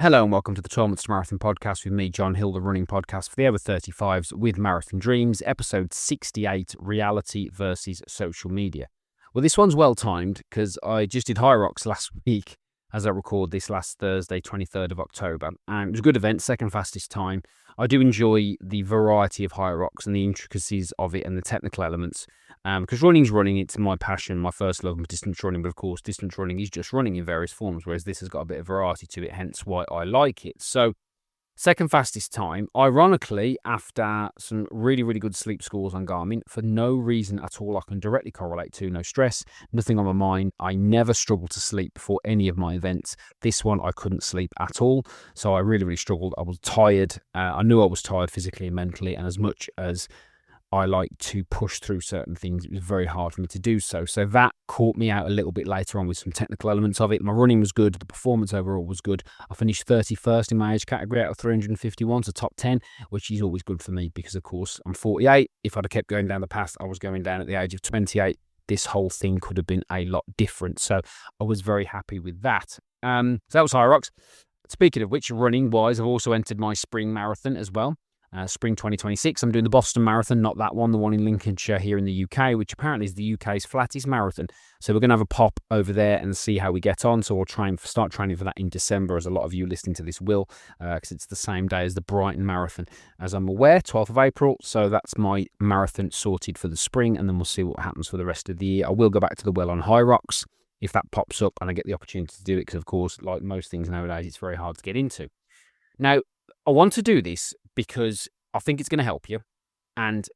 Hello and welcome to the 12 Months to Marathon podcast with me, John Hill, the running podcast for the over 35s with Marathon Dreams, episode 68, Reality versus Social Media. Well, this one's well timed because I just did Hyrox last week as I record this last Thursday, 23rd of October. And it was a good event, second fastest time. I do enjoy the variety of Hyrox and the intricacies of it and the technical elements. Because running's running, it's my passion, my first love of distance running. But of course, distance running is just running in various forms, whereas this has got a bit of variety to it, hence why I like it. So, second fastest time, ironically, after some really, really good sleep scores on Garmin, for no reason at all I can directly correlate to, no stress, nothing on my mind. I never struggle to sleep before any of my events. This one, I couldn't sleep at all. So I really, really struggled. I was tired. I knew I was tired physically and mentally. And as much as I like to push through certain things, it was very hard for me to do so. So that caught me out a little bit later on with some technical elements of it. My running was good. The performance overall was good. I finished 31st in my age category out of 351, so top 10, which is always good for me because, of course, I'm 48. If I'd have kept going down the path I was going down at the age of 28, this whole thing could have been a lot different. So I was very happy with that. So that was Hyrox. Speaking of which, running-wise, I've also entered my spring marathon as well. Spring 2026. I'm doing the Boston Marathon, not that one, the one in Lincolnshire here in the UK, which apparently is the UK's flattest marathon. So we're going to have a pop over there and see how we get on. So we'll start training for that in December, as a lot of you listening to this will, because it's the same day as the Brighton Marathon, as I'm aware, 12th of April. So that's my marathon sorted for the spring, and then we'll see what happens for the rest of the year. I will go back to the well on Hyrox if that pops up and I get the opportunity to do it, because, of course, like most things nowadays, it's very hard to get into. Now, I want to do this because I think it's going to help you. And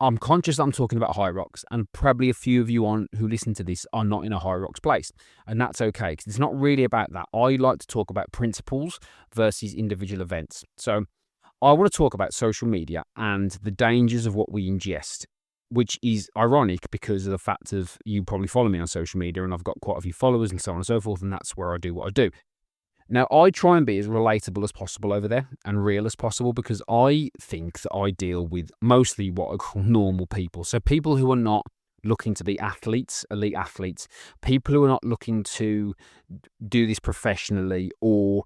I'm conscious that I'm talking about Hyrox, and probably a few of you who listen to this are not in a Hyrox place. And that's okay, because it's not really about that. I like to talk about principles versus individual events. So I want to talk about social media and the dangers of what we ingest, which is ironic because of the fact of you probably follow me on social media, and I've got quite a few followers and so on and so forth, and that's where I do what I do. Now, I try and be as relatable as possible over there and real as possible, because I think that I deal with mostly what I call normal people. So people who are not looking to be athletes, elite athletes, people who are not looking to do this professionally or,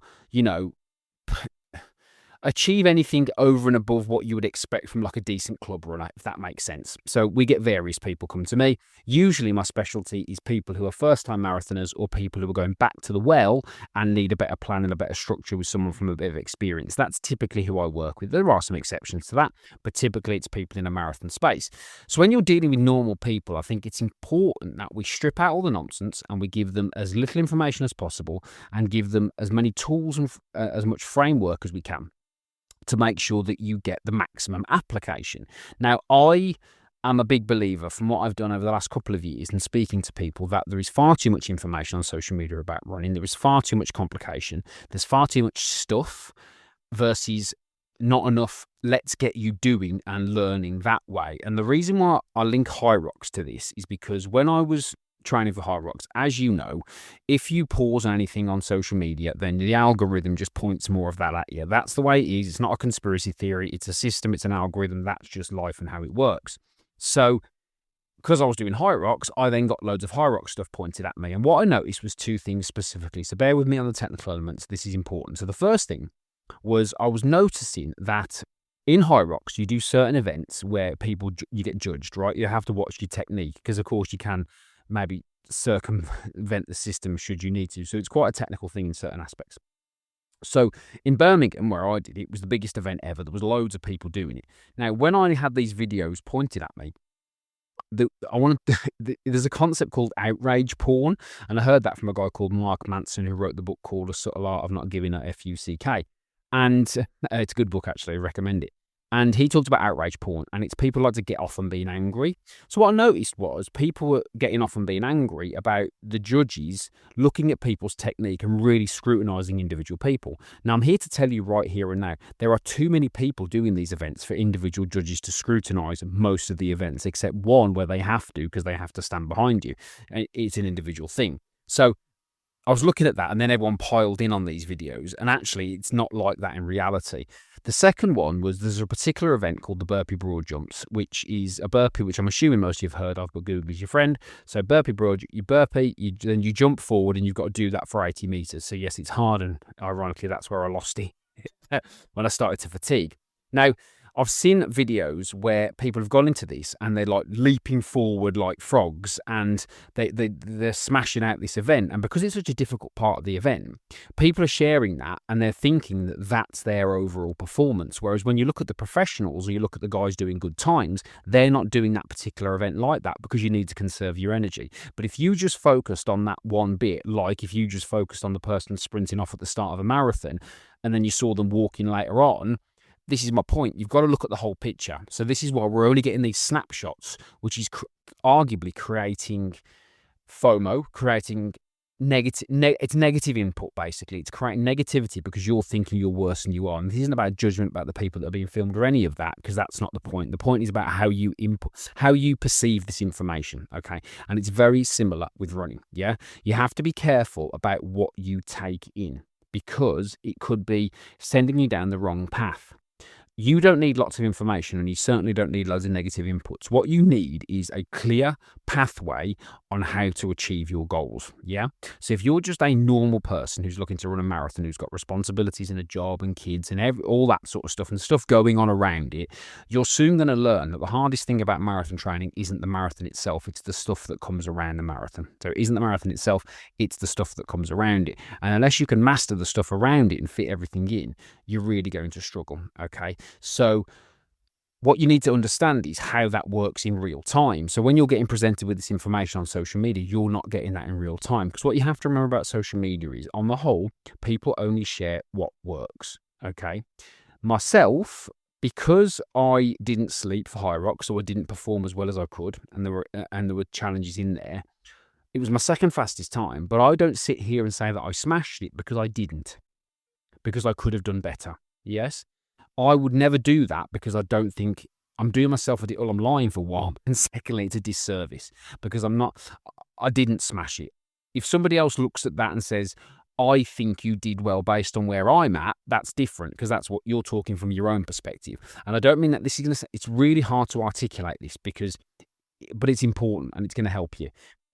achieve anything over and above what you would expect from like a decent club runner, if that makes sense. So we get various people come to me. Usually my specialty is people who are first-time marathoners or people who are going back to the well and need a better plan and a better structure with someone from a bit of experience. That's typically who I work with. There are some exceptions to that, but typically it's people in a marathon space. So when you're dealing with normal people, I think it's important that we strip out all the nonsense and we give them as little information as possible and give them as many tools and as much framework as we can to make sure that you get the maximum application. Now, I am a big believer, from what I've done over the last couple of years and speaking to people, that there is far too much information on social media about running. There is far too much complication. There's far too much stuff versus not enough let's get you doing and learning that way. And the reason why I link Hyrox to this is because when I was training for Hyrox, as you know, if you pause anything on social media, then the algorithm just points more of that at you. That's the way it is. It's not a conspiracy theory. It's a system. It's an algorithm. That's just life and how it works. So because I was doing Hyrox, I then got loads of Hyrox stuff pointed at me. And what I noticed was two things specifically. So bear with me on the technical elements. This is important. So the first thing was I was noticing that in Hyrox, you do certain events where you get judged, right? You have to watch your technique because, of course, you can maybe circumvent the system should you need to. So it's quite a technical thing in certain aspects. So in Birmingham, where I did it, was the biggest event ever. There was loads of people doing it. Now, when I had these videos pointed at me, there's a concept called outrage porn, and I heard that from a guy called Mark Manson, who wrote the book called A Subtle Art of Not Giving a Fuck. And it's a good book, actually. I recommend it. And he talked about outrage porn, and it's people like to get off on being angry. So what I noticed was people were getting off on being angry about the judges looking at people's technique and really scrutinising individual people. Now, I'm here to tell you right here and now, there are too many people doing these events for individual judges to scrutinise most of the events, except one where they have to, because they have to stand behind you. It's an individual thing. So I was looking at that, and then everyone piled in on these videos, and actually it's not like that in reality. The second one was there's a particular event called the burpee broad jumps, which is a burpee, which I'm assuming most of you have heard of, but Google is your friend. So burpee broad, you burpee, then you jump forward, and you've got to do that for 80 meters. So yes, it's hard, and ironically, that's where I lost it when I started to fatigue. Now, I've seen videos where people have gone into this and they're like leaping forward like frogs, and they're smashing out this event. And because it's such a difficult part of the event, people are sharing that and they're thinking that that's their overall performance. Whereas when you look at the professionals or you look at the guys doing good times, they're not doing that particular event like that because you need to conserve your energy. But if you just focused on that one bit, like if you just focused on the person sprinting off at the start of a marathon and then you saw them walking later on, this is my point. You've got to look at the whole picture. So this is why we're only getting these snapshots, which is arguably creating FOMO, creating negative. It's negative input, basically. It's creating negativity because you're thinking you're worse than you are. And this isn't about judgment about the people that are being filmed or any of that, because that's not the point. The point is about how you perceive this information. Okay, and it's very similar with running. Yeah, you have to be careful about what you take in because it could be sending you down the wrong path. You don't need lots of information, and you certainly don't need loads of negative inputs. What you need is a clear pathway on how to achieve your goals. Yeah. So if you're just a normal person who's looking to run a marathon, who's got responsibilities and a job and kids and all that sort of stuff and stuff going on around it, you're soon going to learn that the hardest thing about marathon training isn't the marathon itself. It's the stuff that comes around the marathon. So it isn't the marathon itself. It's the stuff that comes around it. And unless you can master the stuff around it and fit everything in, you're really going to struggle. Okay. So what you need to understand is how that works in real time. So when you're getting presented with this information on social media, you're not getting that in real time. Because what you have to remember about social media is, on the whole, people only share what works. Okay. Myself, because I didn't sleep for Hyrox, so I didn't perform as well as I could, and there were challenges in there, it was my second fastest time. But I don't sit here and say that I smashed it, because I didn't. Because I could have done better. Yes. I would never do that because I don't think I'm doing myself a I'm lying for one. And secondly, it's a disservice because I didn't smash it. If somebody else looks at that and says, I think you did well based on where I'm at, that's different because that's what you're talking from your own perspective. And I don't mean that this is going to, it's really hard to articulate this but it's important and it's going to help you.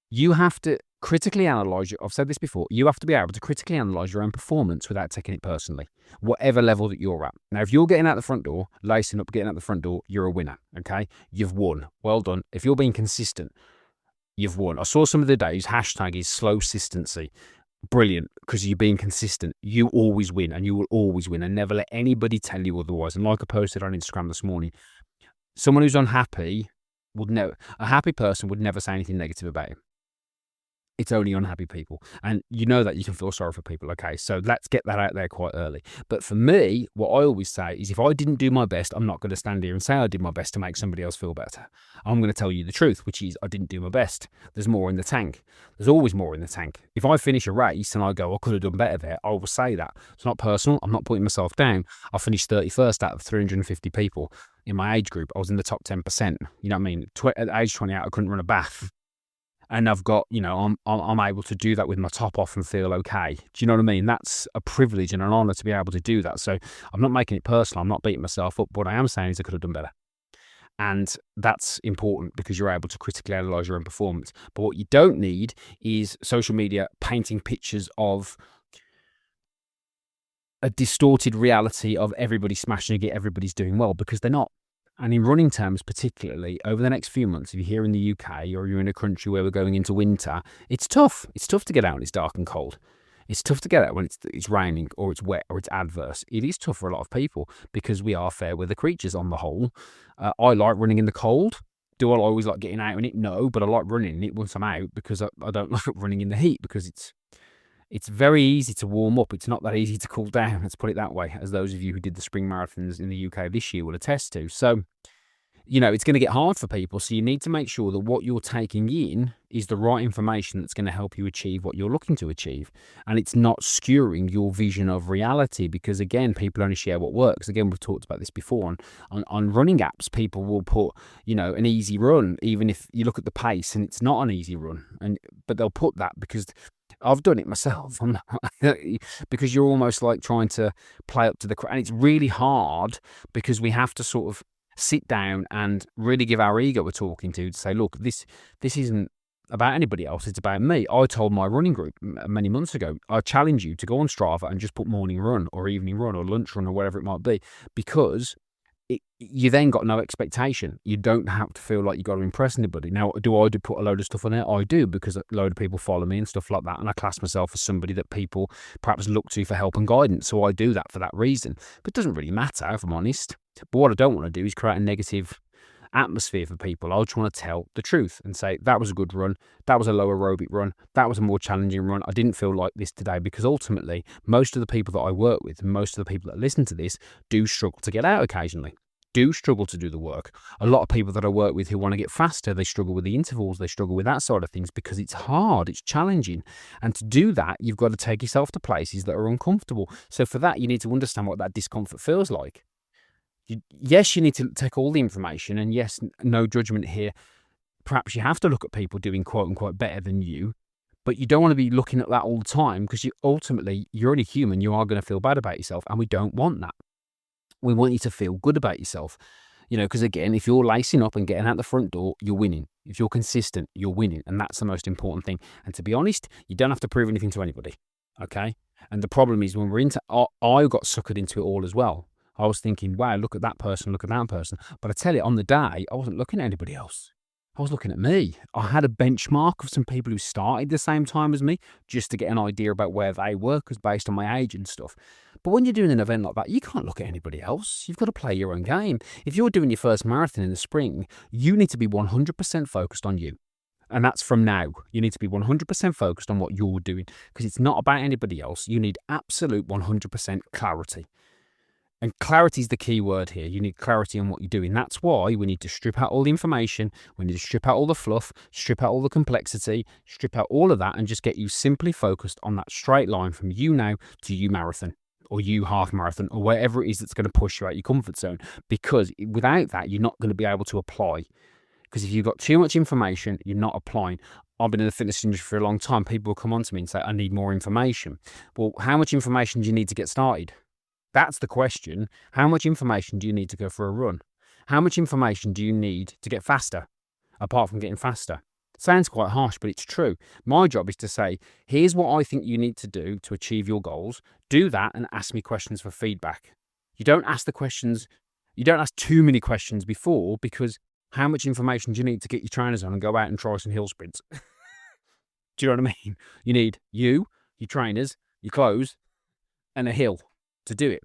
You have to critically analyze I've said this before, you have to be able to critically analyze your own performance without taking it personally, whatever level that you're at. Now, if you're getting out the front door, lacing up, getting out the front door, you're a winner, okay? You've won. Well done. If you're being consistent, you've won. I saw some of the days, hashtag is slow consistency. Brilliant, because you're being consistent. You always win, and you will always win, and never let anybody tell you otherwise. And like I posted on Instagram this morning, someone who's unhappy a happy person would never say anything negative about him. It's only unhappy people. And you know that you can feel sorry for people. Okay, so let's get that out there quite early. But for me, what I always say is if I didn't do my best, I'm not going to stand here and say I did my best to make somebody else feel better. I'm going to tell you the truth, which is I didn't do my best. There's more in the tank. There's always more in the tank. If I finish a race and I go, I could have done better there, I will say that. It's not personal. I'm not putting myself down. I finished 31st out of 350 people in my age group. I was in the top 10%. You know what I mean? At age 28, I couldn't run a bath. And I've got, I'm able to do that with my top off and feel okay. Do you know what I mean? That's a privilege and an honor to be able to do that. So I'm not making it personal. I'm not beating myself up. What I am saying is I could have done better. And that's important because you're able to critically analyze your own performance. But what you don't need is social media painting pictures of a distorted reality of everybody smashing it, everybody's doing well, because they're not. And in running terms, particularly over the next few months, if you're here in the UK or you're in a country where we're going into winter, it's tough. It's tough to get out when it's dark and cold. It's tough to get out when it's raining or it's wet or it's adverse. It is tough for a lot of people because we are fair weather creatures on the whole. I like running in the cold. Do I always like getting out in it? No, but I like running in it once I'm out because I don't like running in the heat because it's very easy to warm up. It's not that easy to cool down, let's put it that way, as those of you who did the spring marathons in the UK this year will attest to. So, it's going to get hard for people. So you need to make sure that what you're taking in is the right information that's going to help you achieve what you're looking to achieve. And it's not skewing your vision of reality because, again, people only share what works. Again, we've talked about this before. On running apps, people will put, an easy run, even if you look at the pace and it's not an easy run. But they'll put that because I've done it myself. I'm not, because you're almost like trying to play up to the crowd. And it's really hard because we have to sort of sit down and really give our ego a talking to say, look, this isn't about anybody else. It's about me. I told my running group many months ago, I challenge you to go on Strava and just put morning run or evening run or lunch run or whatever it might be, because you then got no expectation. You don't have to feel like you got to impress anybody. Now, do I put a load of stuff on there? I do, because a load of people follow me and stuff like that. And I class myself as somebody that people perhaps look to for help and guidance. So I do that for that reason. But it doesn't really matter, if I'm honest. But what I don't want to do is create a negative atmosphere for people. I just want to tell the truth and say, that was a good run. That was a low aerobic run. That was a more challenging run. I didn't feel like this today, because ultimately, most of the people that I work with, and most of the people that listen to this, do struggle to get out occasionally. Do struggle to do the work. A lot of people that I work with who want to get faster, they struggle with the intervals, they struggle with that side of things, because it's hard, it's challenging. And to do that, you've got to take yourself to places that are uncomfortable. So for that, you need to understand what that discomfort feels like. Yes, you need to take all the information, and yes, no judgment here. Perhaps you have to look at people doing quote unquote better than you, but you don't want to be looking at that all the time, because you're only human. You are going to feel bad about yourself, and we don't want that. We want you to feel good about yourself, because again, if you're lacing up and getting out the front door, you're winning. If you're consistent, you're winning. And that's the most important thing. And to be honest, you don't have to prove anything to anybody. Okay. And the problem is when I got suckered into it all as well. I was thinking, wow, look at that person, look at that person. But I tell you, on the day, I wasn't looking at anybody else. I was looking at me. I had a benchmark of some people who started the same time as me, just to get an idea about where they were, because based on my age and stuff. But when you're doing an event like that, you can't look at anybody else. You've got to play your own game. If you're doing your first marathon in the spring, you need to be 100% focused on you. And that's from now. You need to be 100% focused on what you're doing, because it's not about anybody else. You need absolute 100% clarity. And clarity is the key word here. You need clarity on what you're doing. That's why we need to strip out all the information. We need to strip out all the fluff, strip out all the complexity, strip out all of that, and just get you simply focused on that straight line from you now to you marathon, or you half marathon, or wherever it is that's going to push you out your comfort zone. Because without that, you're not going to be able to apply. Because if you've got too much information, you're not applying. I've been in the fitness industry for a long time. People will come on to me and say, I need more information. Well, how much information do you need to get started? That's the question. How much information do you need to go for a run? How much information do you need to get faster, apart from getting faster? Sounds quite harsh, but it's true. My job is to say, here's what I think you need to do to achieve your goals. Do that and ask me questions for feedback. You don't ask too many questions before, because how much information do you need to get your trainers on and go out and try some hill sprints? Do you know what I mean? You need your trainers, your clothes, and a hill to do it.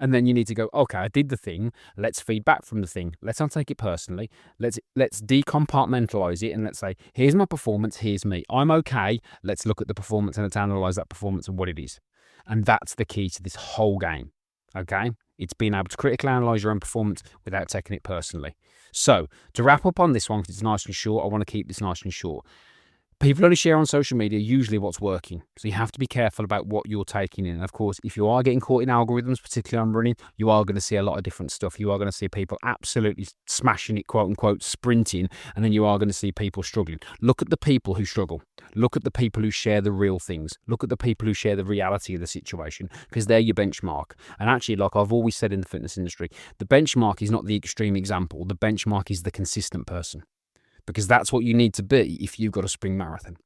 And then you need to go, okay, I did the thing. Let's feedback from the thing. Let's not take it personally. Let's decompartmentalize it, and let's say, here's my performance, here's me. I'm okay. Let's look at the performance and let's analyze that performance and what it is. And that's the key to this whole game. Okay? It's being able to critically analyze your own performance without taking it personally. So to wrap up on this one, because it's nice and short, I want to keep this nice and short. People only share on social media usually what's working. So you have to be careful about what you're taking in. And of course, if you are getting caught in algorithms, particularly on running, you are going to see a lot of different stuff. You are going to see people absolutely smashing it, quote unquote, sprinting. And then you are going to see people struggling. Look at the people who struggle. Look at the people who share the real things. Look at the people who share the reality of the situation, because they're your benchmark. And actually, like I've always said in the fitness industry, the benchmark is not the extreme example. The benchmark is the consistent person. Because that's what you need to be if you've got a spring marathon.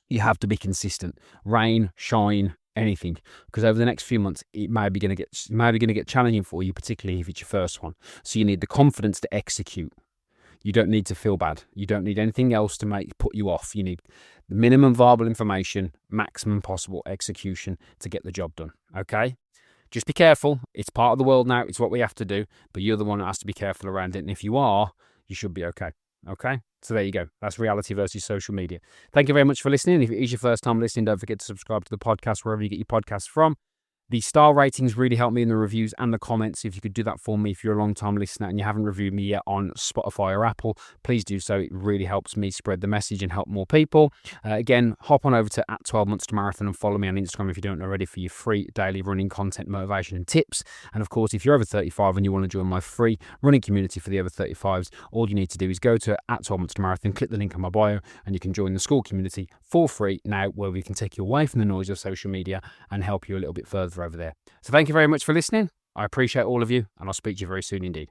You have to be consistent. Rain, shine, anything. Because over the next few months, it may be going to get challenging for you, particularly if it's your first one. So you need the confidence to execute. You don't need to feel bad. You don't need anything else to put you off. You need the minimum viable information, maximum possible execution to get the job done. Okay? Just be careful. It's part of the world now. It's what we have to do. But you're the one that has to be careful around it. And if you are, you should be okay. Okay, so there you go. That's reality versus social media. Thank you very much for listening. If it is your first time listening, don't forget to subscribe to the podcast wherever you get your podcasts from. The star ratings really help me in the reviews and the comments. If you could do that for me, if you're a long-time listener and you haven't reviewed me yet on Spotify or Apple, please do so. It really helps me spread the message and help more people. Again, hop on over to @12monstermarathon and follow me on Instagram if you don't already for your free daily running content, motivation and tips. And of course, if you're over 35 and you want to join my free running community for the over 35s, all you need to do is go to @12monstermarathon, click the link in my bio, and you can join the school community for free now, where we can take you away from the noise of social media and help you a little bit further over there. So thank you very much for listening. I appreciate all of you, and I'll speak to you very soon indeed.